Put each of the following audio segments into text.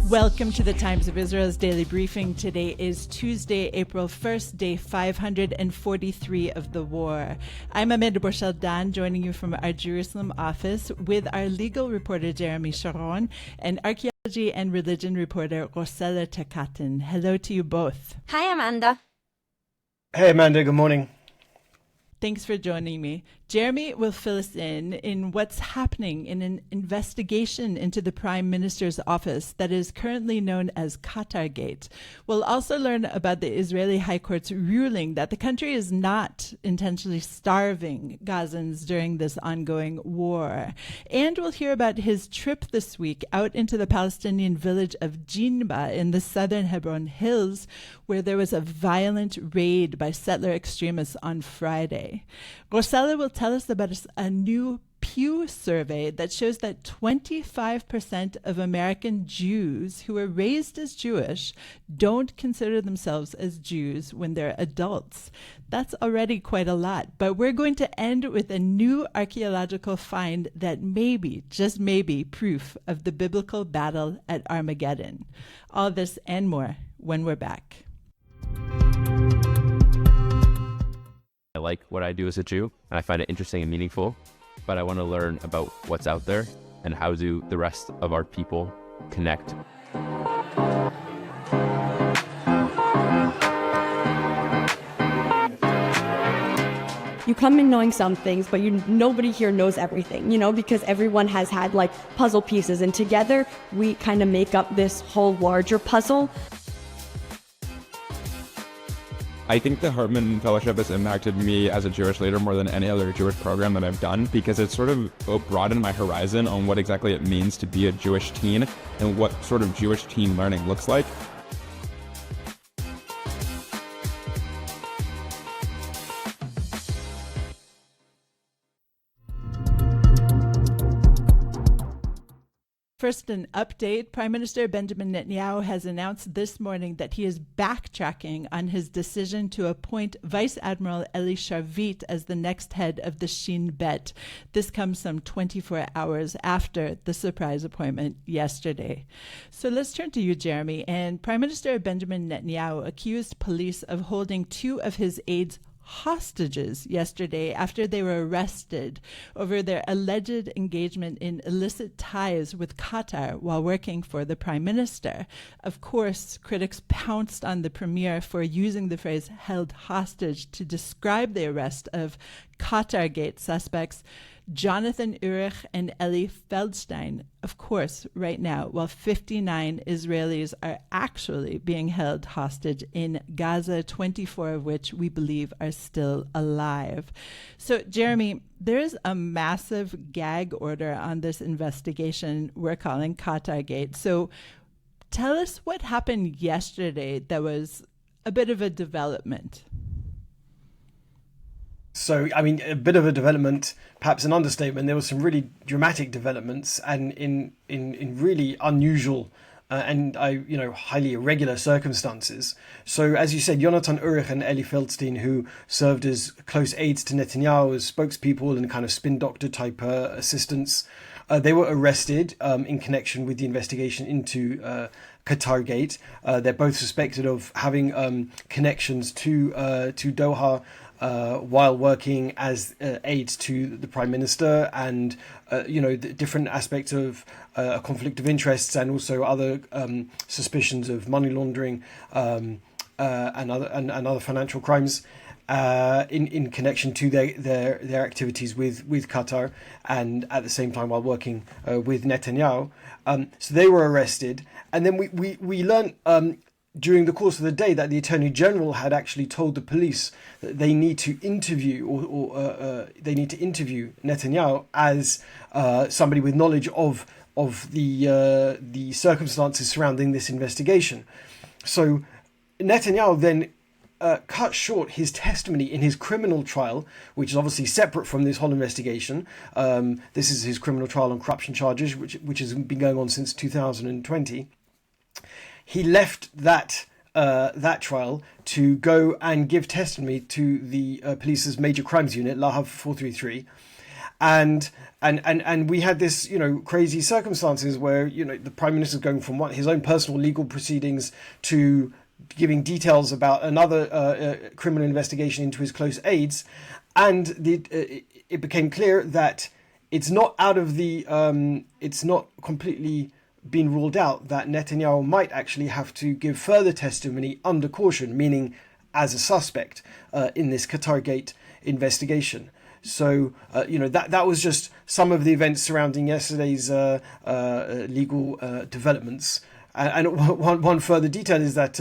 Welcome to the Times of Israel's daily briefing. Today is Tuesday, April 1st, day 543 of the war. I'm Amanda Borschel-Dan, joining you from our Jerusalem office with our legal reporter, Jeremy Sharon, and archaeology and religion reporter, Rossella Tercatin. Hello to you both. Hi, Amanda. Hey, Amanda. Good morning. Thanks for joining me. Jeremy will fill us in what's happening in an investigation into the Prime Minister's office that is currently known as Qatargate. We'll also learn about the Israeli High Court's ruling that the country is not intentionally starving Gazans during this ongoing war. And we'll hear about his trip this week out into the Palestinian village of Jinba in the southern Hebron Hills, where there was a violent raid by settler extremists on Friday. Rossella will tell us about a new Pew survey that shows that 25% of American Jews who were raised as Jewish don't consider themselves as Jews when they're adults. That's already quite a lot, but we're going to end with a new archaeological find that maybe, just maybe, proof of the biblical battle at Armageddon. All this and more when we're back. I like what I do as a Jew, and I find it interesting and meaningful, but I want to learn about what's out there and how do the rest of our people connect. You come in knowing some things, but nobody here knows everything, because everyone has had like puzzle pieces, and together we kind of make up this whole larger puzzle. I think the Hartman Fellowship has impacted me as a Jewish leader more than any other Jewish program that I've done, because it's sort of broadened my horizon on what exactly it means to be a Jewish teen and what sort of Jewish teen learning looks like. First, an update. Prime Minister Benjamin Netanyahu has announced this morning that he is backtracking on his decision to appoint Vice Admiral Eli Sharvit as the next head of the Shin Bet. This comes some 24 hours after the surprise appointment yesterday. So let's turn to you, Jeremy. And Prime Minister Benjamin Netanyahu accused police of holding two of his aides hostages yesterday after they were arrested over their alleged engagement in illicit ties with Qatar while working for the Prime Minister. Of course, critics pounced on the premier for using the phrase held hostage to describe the arrest of Qatargate suspects Jonathan Urich and Eli Feldstein, of course, right now, while 59 Israelis are actually being held hostage in Gaza, 24 of which we believe are still alive. So, Jeremy, there is a massive gag order on this investigation we're calling Qatargate. So tell us what happened yesterday that was a bit of a development. So, a bit of a development, perhaps an understatement. There were some really dramatic developments, and in really unusual and highly irregular circumstances. So, as you said, Jonathan Urich and Eli Feldstein, who served as close aides to Netanyahu, as spokespeople and kind of spin doctor type assistants, they were arrested in connection with the investigation into Qatargate. They're both suspected of having connections to Doha. While working as aides to the Prime Minister, and the different aspects of a conflict of interests, and also other suspicions of money laundering and other financial crimes in connection to their activities with Qatar, and at the same time while working with Netanyahu. So they were arrested, and then we learned during the course of the day that the Attorney General had actually told the police that they need to interview they need to interview Netanyahu as somebody with knowledge of the circumstances surrounding this investigation. So Netanyahu then cut short his testimony in his criminal trial, which is obviously separate from this whole investigation. This is his criminal trial on corruption charges, which has been going on since 2020. He left that trial to go and give testimony to the police's major crimes unit, Lahav 433. And we had this, crazy circumstances where, the Prime Minister's going from his own personal legal proceedings to giving details about another criminal investigation into his close aides. And it became clear that it's not it's not completely been ruled out that Netanyahu might actually have to give further testimony under caution, meaning as a suspect in this Qatargate investigation. So, that was just some of the events surrounding yesterday's legal developments. And one further detail is that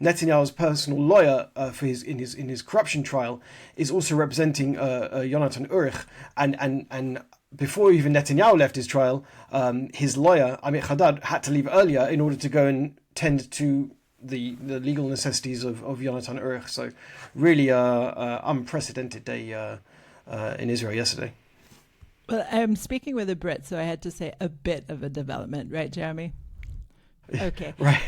Netanyahu's personal lawyer in his corruption trial is also representing Yonatan Urich, and before even Netanyahu left his trial, his lawyer Amit Haddad had to leave earlier in order to go and tend to the legal necessities of Yonatan Urich. So, really, unprecedented day in Israel yesterday. Well, I'm speaking with a Brit, so I had to say a bit of a development, right, Jeremy? Okay. Right.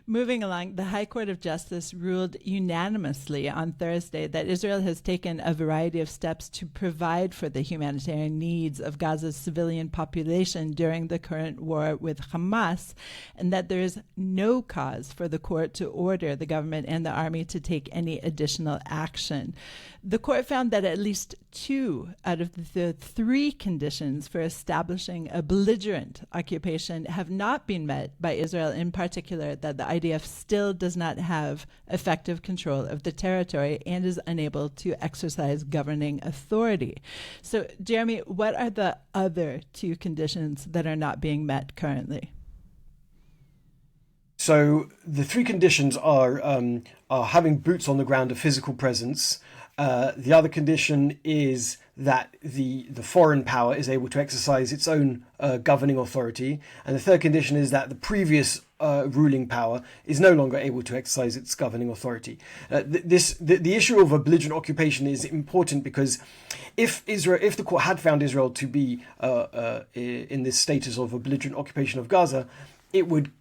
Moving along, the High Court of Justice ruled unanimously on Thursday that Israel has taken a variety of steps to provide for the humanitarian needs of Gaza's civilian population during the current war with Hamas, and that there is no cause for the court to order the government and the army to take any additional action. The court found that at least 2 out of the 3 conditions for establishing a belligerent occupation have not been met by Israel, in particular that the IDF still does not have effective control of the territory and is unable to exercise governing authority. So, Jeremy, what are the other 2 conditions that are not being met currently? So the 3 conditions are having boots on the ground, a physical presence. The other condition is that the foreign power is able to exercise its own governing authority. And the third condition is that the previous ruling power is no longer able to exercise its governing authority. The issue of a belligerent occupation is important because if the court had found Israel to be in this status of a belligerent occupation of Gaza, it would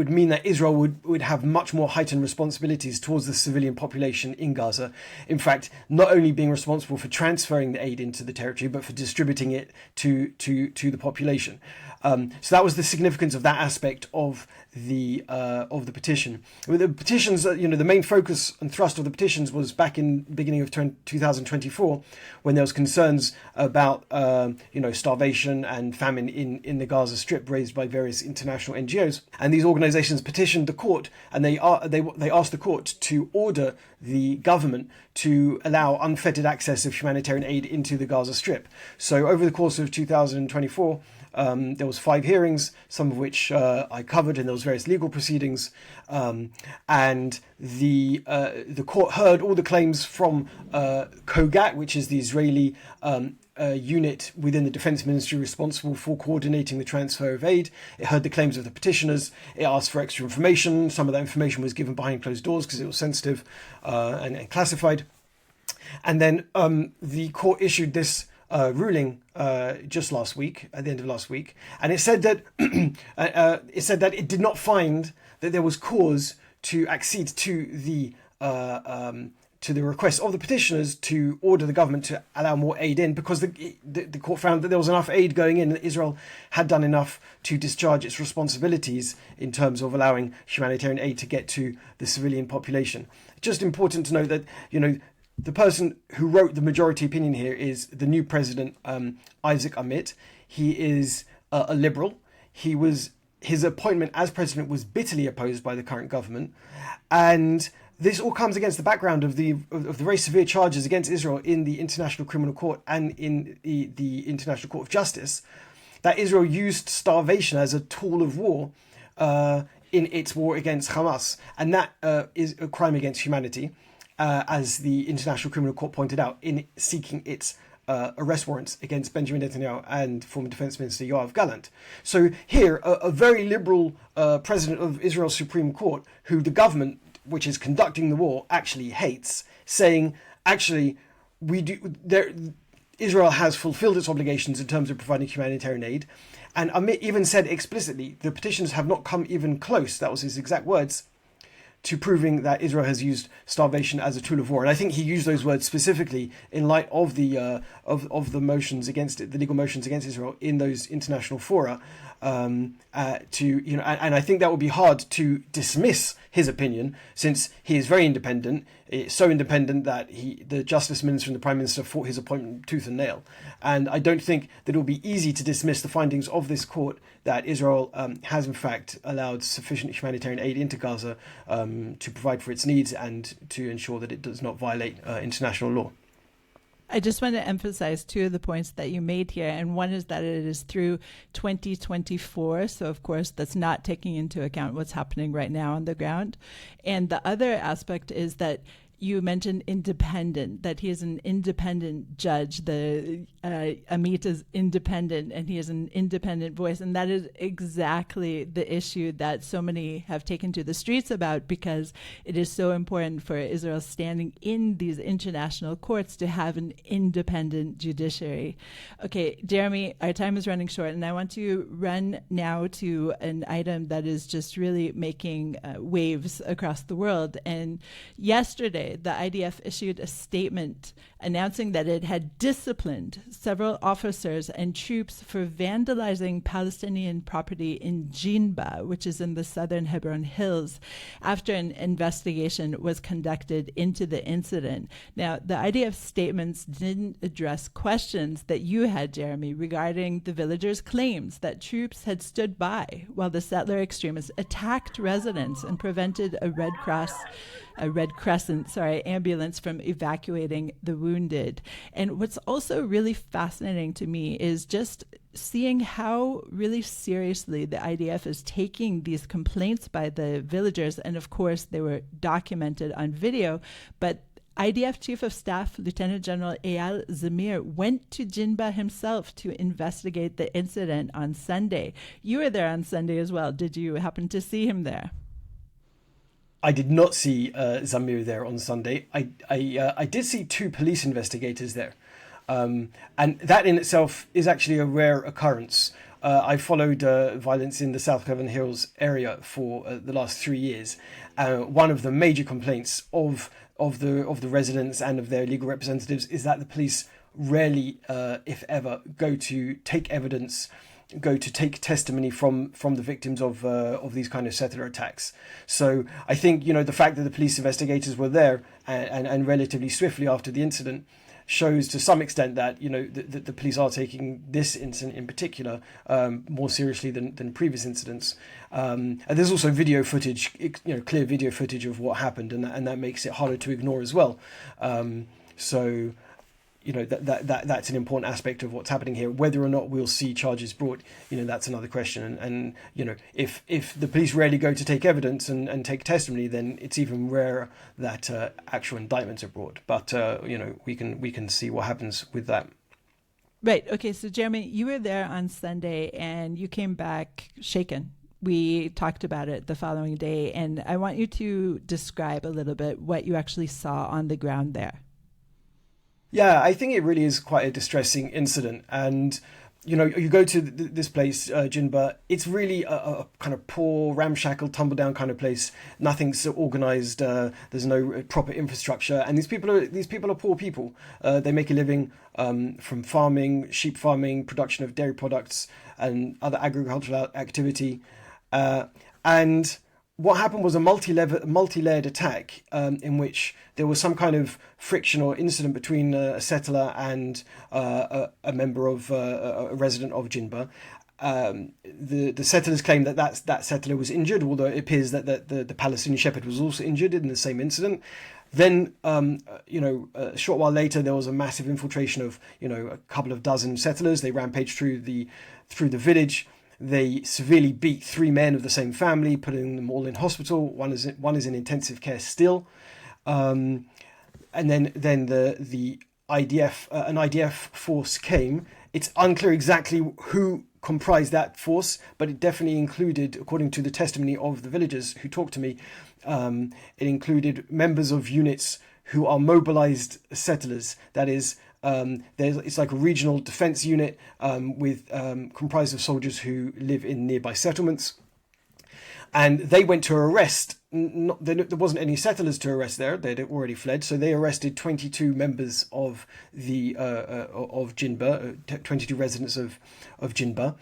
mean that Israel would have much more heightened responsibilities towards the civilian population in Gaza. In fact, not only being responsible for transferring the aid into the territory, but for distributing it to the population. So that was the significance of that aspect of the petition. With the petitions, the main focus and thrust of the petitions was back in beginning of 2024, when there was concerns about starvation and famine in the Gaza Strip raised by various international NGOs, and these organizations petitioned the court, and they asked the court to order the government to allow unfettered access of humanitarian aid into the Gaza Strip. So over the course of 2024. There was 5 hearings, some of which I covered, and there was various legal proceedings. And the court heard all the claims from Qatargate, which is the Israeli unit within the defense ministry responsible for coordinating the transfer of aid. It heard the claims of the petitioners. It asked for extra information. Some of that information was given behind closed doors because it was sensitive and classified. And then the court issued this ruling just last week, at the end of last week, and it said that it did not find that there was cause to accede to the request of the petitioners to order the government to allow more aid in, because the court found that there was enough aid going in, that Israel had done enough to discharge its responsibilities in terms of allowing humanitarian aid to get to the civilian population. Just important to note that the person who wrote the majority opinion here is the new president, Isaac Amit. He is a liberal. His appointment as president was bitterly opposed by the current government, and this all comes against the background of the very severe charges against Israel in the International Criminal Court and in the International Court of Justice, that Israel used starvation as a tool of war in its war against Hamas, and that is a crime against humanity. As the International Criminal Court pointed out in seeking its arrest warrants against Benjamin Netanyahu and former Defense Minister Yoav Gallant. So here, a very liberal president of Israel's Supreme Court, who the government, which is conducting the war, actually hates, saying, actually, Israel has fulfilled its obligations in terms of providing humanitarian aid. And Amit even said explicitly, the petitions have not come even close, that was his exact words, to proving that Israel has used starvation as a tool of war. And I think he used those words specifically in light of the of the motions against it, the legal motions against Israel in those international fora. And I think that would be hard to dismiss his opinion, since he is very independent. It's so independent that the Justice Minister and the Prime Minister fought his appointment tooth and nail. And I don't think that it will be easy to dismiss the findings of this court that Israel has in fact allowed sufficient humanitarian aid into Gaza to provide for its needs and to ensure that it does not violate international law. I just want to emphasize two of the points that you made here. And one is that it is through 2024. So, of course, that's not taking into account what's happening right now on the ground. And the other aspect is that you mentioned independent, that he is an independent judge. The Amit is independent, and he is an independent voice. And that is exactly the issue that so many have taken to the streets about, because it is so important for Israel standing in these international courts to have an independent judiciary. Okay, Jeremy, our time is running short, and I want to run now to an item that is just really making waves across the world. And yesterday, the IDF issued a statement announcing that it had disciplined several officers and troops for vandalizing Palestinian property in Jinba, which is in the southern Hebron Hills, after an investigation was conducted into the incident. Now, the IDF statements didn't address questions that you had, Jeremy, regarding the villagers' claims that troops had stood by while the settler extremists attacked residents and prevented a Red Crescent ambulance from evacuating the wounded. And what's also really fascinating to me is just seeing how really seriously the IDF is taking these complaints by the villagers. And of course, they were documented on video, but IDF Chief of Staff Lieutenant General Eyal Zamir went to Jinba himself to investigate the incident on Sunday. You were there on Sunday as well. Did you happen to see him there? I did not see Zamir there on Sunday. I did see two police investigators there. And that in itself is actually a rare occurrence. I followed violence in the South Hebron Hills area for the last 3 years. One of the major complaints of the residents and of their legal representatives is that the police rarely, if ever, go to take evidence, go to take testimony from the victims of these kind of settler attacks. So I think, the fact that the police investigators were there and relatively swiftly after the incident shows to some extent that the police are taking this incident in particular more seriously than previous incidents. And there's also video footage, clear video footage of what happened, and that makes it harder to ignore as well. So that's an important aspect of what's happening here. Whether or not we'll see charges brought, that's another question. And if the police rarely go to take evidence and take testimony, then it's even rarer that actual indictments are brought. But we can see what happens with that. Right. Okay. So Jeremy, you were there on Sunday and you came back shaken. We talked about it the following day, and I want you to describe a little bit what you actually saw on the ground there. Yeah, I think it really is quite a distressing incident. And, you go to this place, Jinba, it's really a kind of poor, ramshackle, tumble-down kind of place. Nothing's so organised. There's no proper infrastructure. And these people are poor people. They make a living from farming, sheep farming, production of dairy products, and other agricultural activity. And what happened was a multi-layered attack in which there was some kind of friction or incident between a settler and a member of a resident of Jinba. The settlers claim that settler was injured, although it appears that the Palestinian shepherd was also injured in the same incident. Then, a short while later, there was a massive infiltration of a couple of dozen settlers. They rampaged through the village. They severely beat 3 men of the same family, putting them all in hospital. One is in intensive care still. And then the IDF, an IDF force came. It's unclear exactly who comprised that force, but it definitely included, according to the testimony of the villagers who talked to me, it included members of units who are mobilized settlers. That is, it's like a regional defense unit with comprised of soldiers who live in nearby settlements. And they went to arrest, there wasn't any settlers to arrest there, they'd already fled, so they arrested 22 members of of Jinba, 22 residents of Jinba.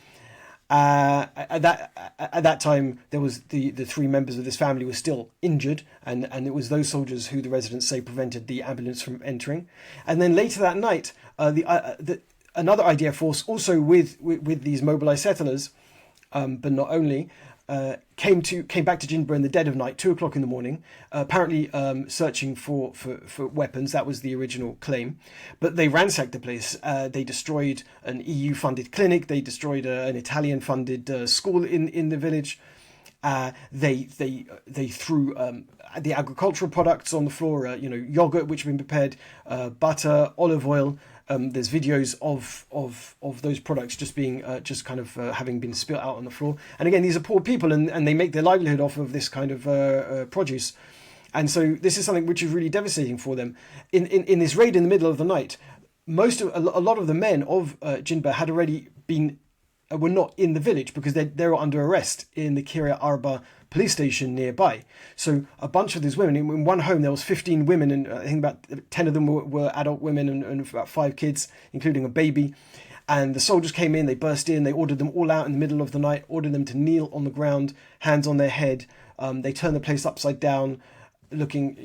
At that time, there was the three members of this family were still injured, and it was those soldiers who the residents say prevented the ambulance from entering. And then later that night, another IDF force, also with these mobilized settlers, but not only, came back to Jinba in the dead of night, 2:00 in the morning, apparently searching for weapons. That was the original claim, but they ransacked the place. They destroyed an EU-funded clinic. They destroyed an Italian-funded school in the village. They threw the agricultural products on the floor. Yogurt which had been prepared, butter, olive oil. There's videos of those products just being having been spilt out on the floor. And again, these are poor people, and they make their livelihood off of this kind of produce. And so this is something which is really devastating for them. In this raid in the middle of the night, a lot of the men of Jinba had already were not in the village because they were under arrest in the Kiryat Arba police station nearby. So a bunch of these women, in one home there was 15 women, and I think about 10 of them were adult women and about 5 kids, including a baby. And the soldiers came in, they burst in, they ordered them all out in the middle of the night, ordered them to kneel on the ground, hands on their head. They turned the place upside down, looking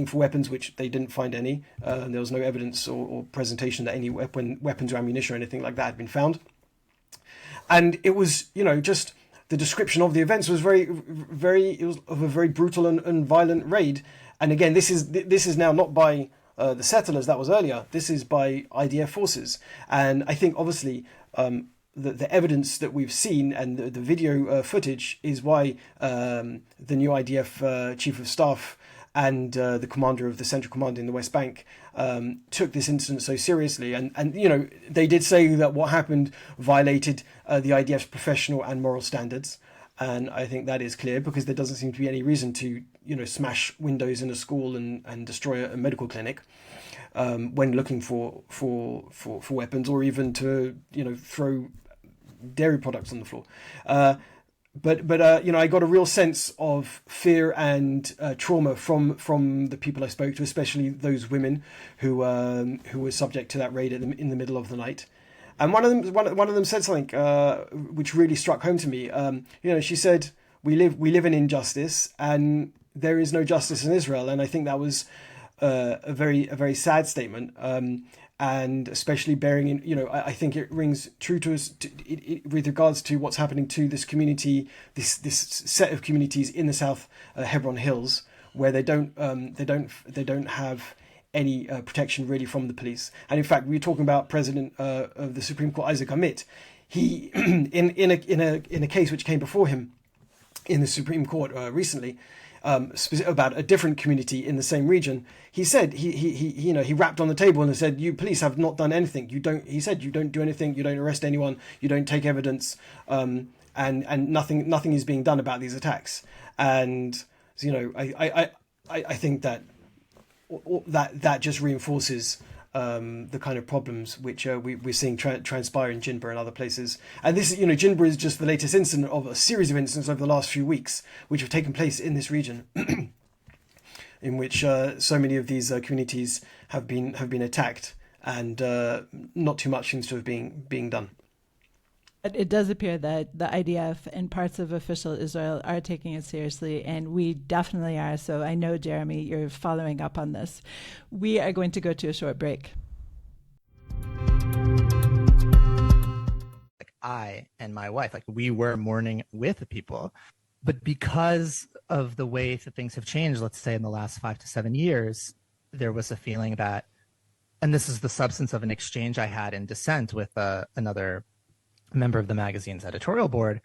for weapons, which they didn't find any. There was no evidence or presentation that any weapons or ammunition or anything like that had been found. And it was, just the description of the events was it was of a very brutal and violent raid. And again, this is now not by the settlers, that was earlier. This is by IDF forces. And I think obviously the evidence that we've seen and the video footage is why the new IDF chief of staff and the commander of the Central Command in the West Bank took this incident so seriously. And they did say that what happened violated the IDF's professional and moral standards. And I think that is clear because there doesn't seem to be any reason to, smash windows in a school and destroy a medical clinic when looking for weapons, or even to, throw dairy products on the floor. But I got a real sense of fear and trauma from the people I spoke to, especially those women who were subject to that raid in the middle of the night. And one of them said something which really struck home to me. She said, "We live in injustice, and there is no justice in Israel." And I think that was a very sad statement. And especially bearing in, I think it rings true to us with regards to what's happening to this community, this set of communities in the South Hebron Hills, where they don't have any protection really from the police. And in fact, we were talking about President of the Supreme Court, Isaac Amit. He in a case which came before him in the Supreme Court recently. About a different community in the same region, he said he rapped on the table and said, "You police have not done anything. You don't." He said, "You don't do anything. You don't arrest anyone. You don't take evidence, and nothing is being done about these attacks." And I think that just reinforces the kind of problems which we're seeing transpire in Jinba and other places. And this, Jinba is just the latest incident of a series of incidents over the last few weeks, which have taken place in this region, in which so many of these communities have been attacked, and not too much seems to have being done. It does appear that the IDF and parts of official Israel are taking it seriously, and we definitely are. So I know, Jeremy, you're following up on this. We are going to go to a short break. I and my wife, we were mourning with people, but because of the way that things have changed, let's say in the last 5 to 7 years, there was a feeling that, and this is the substance of an exchange I had in dissent with another member of the magazine's editorial board,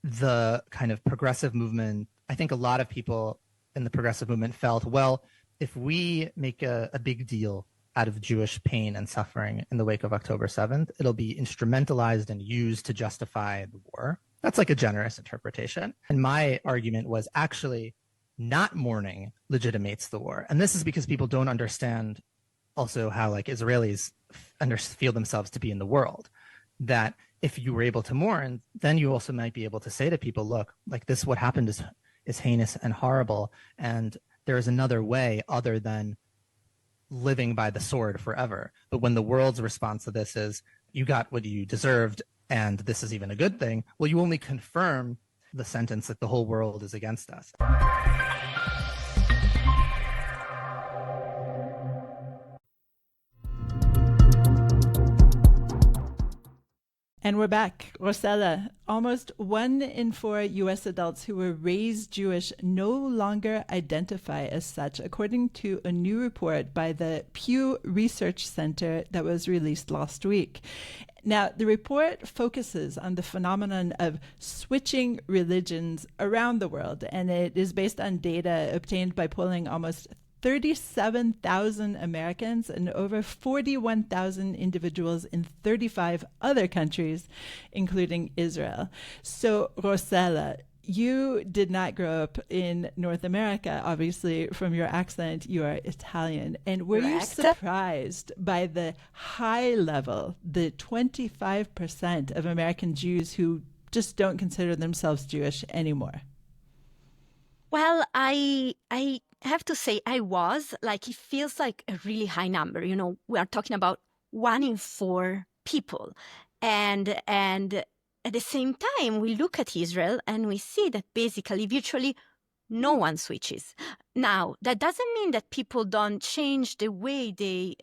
the kind of progressive movement, I think a lot of people in the progressive movement felt, well, if we make a big deal out of Jewish pain and suffering in the wake of October 7th, it'll be instrumentalized and used to justify the war. That's like a generous interpretation. And my argument was actually not mourning legitimates the war. And this is because people don't understand also how Israelis feel themselves to be in the world. That if you were able to mourn, then you also might be able to say to people, look, like this, what happened is heinous and horrible. And there is another way other than living by the sword forever. But when the world's response to this is, you got what you deserved, and this is even a good thing, well, you only confirm the sentence that the whole world is against us. And we're back. Rossella, almost 1 in 4 U.S. adults who were raised Jewish no longer identify as such, according to a new report by the Pew Research Center that was released last week. Now, the report focuses on the phenomenon of switching religions around the world, and it is based on data obtained by polling almost 37,000 Americans and over 41,000 individuals in 35 other countries, including Israel. So, Rossella, you did not grow up in North America. Obviously, from your accent, you are Italian. And were you surprised by the high level, the 25% of American Jews who just don't consider themselves Jewish anymore? Well, I have to say I was, like, it feels like a really high number. You know, we are talking about 1 in 4 people. And at the same time, we look at Israel and we see that basically virtually no one switches. Now, that doesn't mean that people don't change the way they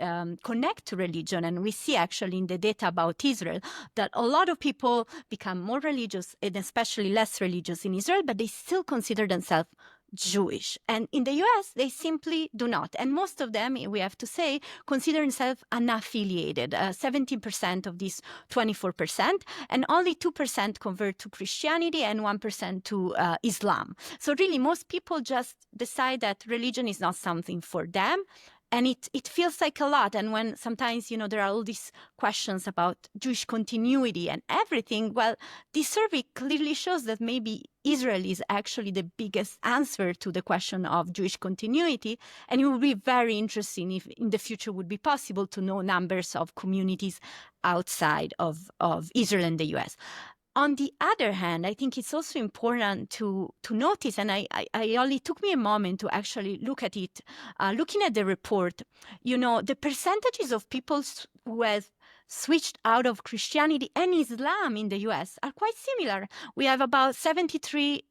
connect to religion. And we see actually in the data about Israel that a lot of people become more religious and especially less religious in Israel, but they still consider themselves Jewish. And in the US, they simply do not. And most of them, we have to say, consider themselves unaffiliated. 17% of these 24%, and only 2% convert to Christianity and 1% to Islam. So really, most people just decide that religion is not something for them. And it feels like a lot. And when sometimes, you know, there are all these questions about Jewish continuity and everything, well, this survey clearly shows that maybe Israel is actually the biggest answer to the question of Jewish continuity. And it would be very interesting if in the future would be possible to know numbers of communities outside of Israel and the US. On the other hand, I think it's also important to notice, and I only took me a moment to actually look at it, looking at the report, you know, the percentages of people who have switched out of Christianity and Islam in the US are quite similar. We have about 73%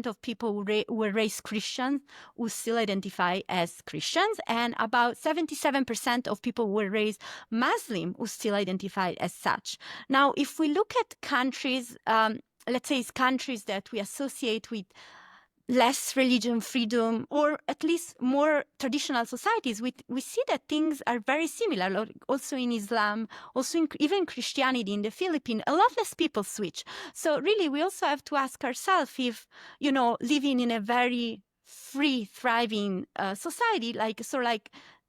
of people who were raised Christians who still identify as Christians, and about 77% of people who were raised Muslim who still identify as such. Now, if we look at countries, let's say it's countries that we associate with less religion freedom, or at least more traditional societies, we see that things are very similar. Also in Islam, also even Christianity in the Philippines, a lot less people switch. So really, we also have to ask ourselves if, you know, living in a very free, thriving society, like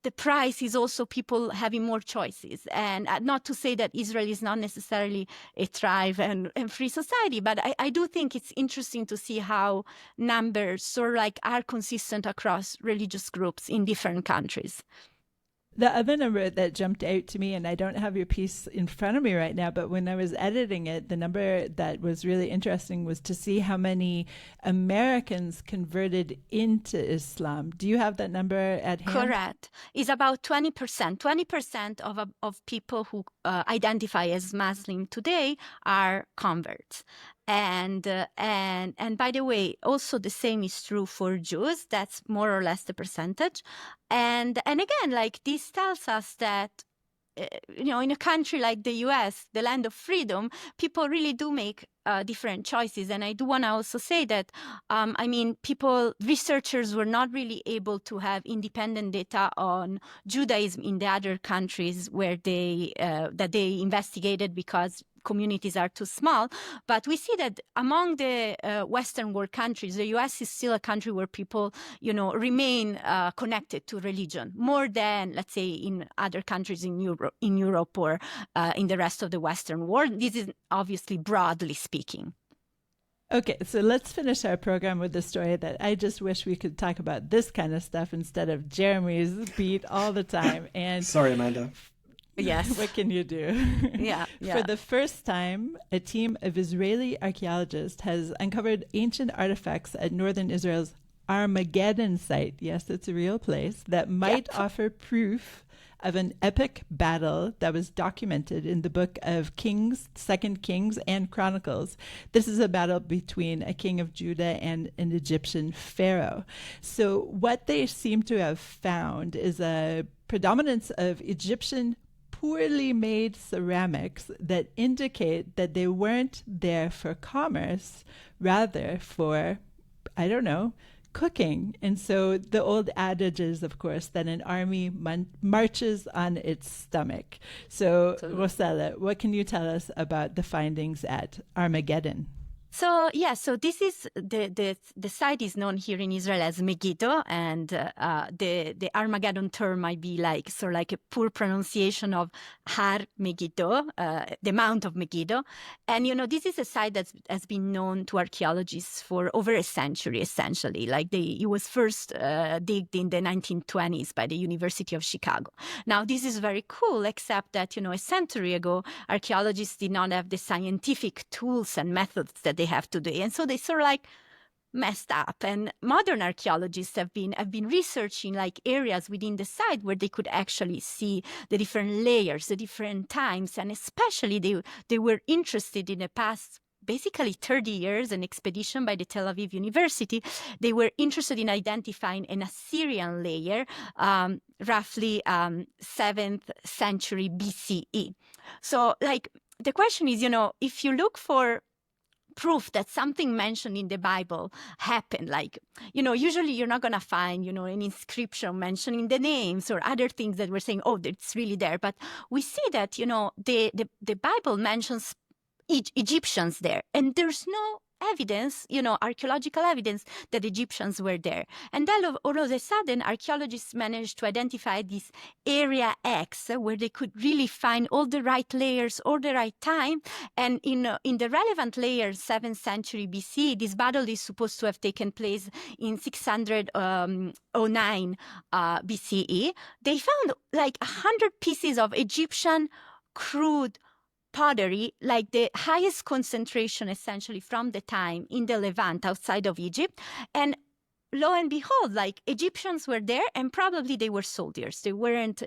the price is also people having more choices. And not to say that Israel is not necessarily a thrive and free society, but I do think it's interesting to see how numbers sort of like are consistent across religious groups in different countries. The other number that jumped out to me, and I don't have your piece in front of me right now, but when I was editing it, the number that was really interesting was to see how many Americans converted into Islam. Do you have that number at hand? Correct. It's about 20%. 20% of people who identify as Muslim today are converts. And by the way, also the same is true for Jews. That's more or less the percentage. And again, like this tells us that, you know, in a country like the US, the land of freedom, people really do make different choices. And I do want to also say that, researchers were not really able to have independent data on Judaism in the other countries where that they investigated because communities are too small. But we see that among the Western world countries, the US is still a country where people, you know, remain connected to religion more than, let's say, in other countries in Europe or in the rest of the Western world. This is obviously broadly speaking. Okay, so let's finish our program with the story that I just wish we could talk about this kind of stuff instead of Jeremy's beat all the time. And sorry, Amanda. Yes. What can you do? Yeah. For the first time, a team of Israeli archaeologists has uncovered ancient artifacts at northern Israel's Armageddon site. Yes, it's a real place that might offer proof of an epic battle that was documented in the book of Kings, 2 Kings, and Chronicles. This is a battle between a king of Judah and an Egyptian pharaoh. So what they seem to have found is a predominance of Egyptian poorly made ceramics that indicate that they weren't there for commerce, rather for, I don't know, cooking. And so the old adage is, of course, that an army marches on its stomach. So, Rossella, what can you tell us about the findings at Armageddon? So this is the site is known here in Israel as Megiddo, and the Armageddon term might be like a poor pronunciation of Har Megiddo, the Mount of Megiddo. And this is a site that has been known to archaeologists for over a century, essentially. Like it was first digged in the 1920s by the University of Chicago. Now this is very cool, except that a century ago archaeologists did not have the scientific tools and methods that they have today, and so they sort of like messed up. And modern archaeologists have been researching like areas within the site where they could actually see the different layers, the different times, and especially they were interested in the past. Basically 30 years, an expedition by the Tel Aviv University, they were interested in identifying an Assyrian layer, roughly 7th century BCE. So like the question is, if you look for proof that something mentioned in the Bible happened, like, usually you're not going to find, an inscription mentioning the names or other things that we're saying, oh, it's really there. But we see that, the Bible mentions Egyptians there, and there's no evidence, archaeological evidence that Egyptians were there. And then all of a sudden, archaeologists managed to identify this area X where they could really find all the right layers, all the right time. And in the relevant layer, 7th century BC, this battle is supposed to have taken place in 609 BCE. They found like 100 pieces of Egyptian crude pottery, like the highest concentration essentially from the time in the Levant outside of Egypt. And lo and behold, like Egyptians were there, and probably they were soldiers. They weren't,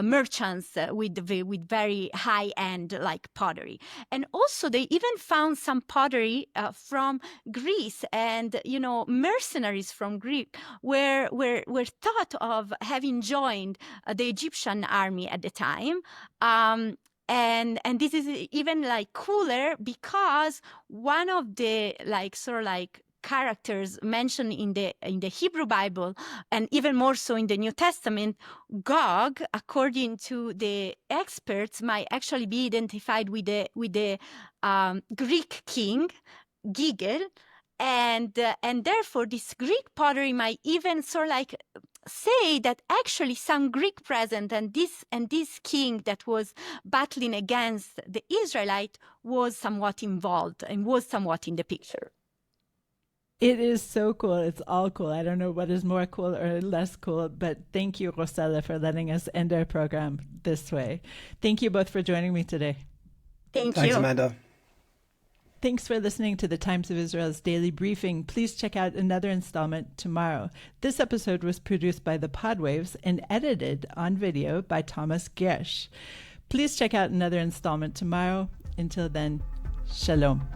merchants with very high-end like pottery. And also they even found some pottery from Greece, and mercenaries from Greece were thought of having joined the Egyptian army at the time. And this is even like cooler because one of the characters mentioned in the Hebrew Bible, and even more so in the New Testament, Gog, according to the experts, might actually be identified with the Greek king Gigel, and therefore this Greek pottery might even say that actually some Greek present and this king that was battling against the Israelite was somewhat involved and was somewhat in the picture. It is so cool. It's all cool. I don't know what is more cool or less cool, but thank you, Rossella, for letting us end our program this way. Thank you both for joining me today. Thanks, Amanda. Thanks for listening to the Times of Israel's daily briefing. Please check out another installment tomorrow. This episode was produced by the Podwaves and edited on video by Thomas Gersh. Please check out another installment tomorrow. Until then, shalom.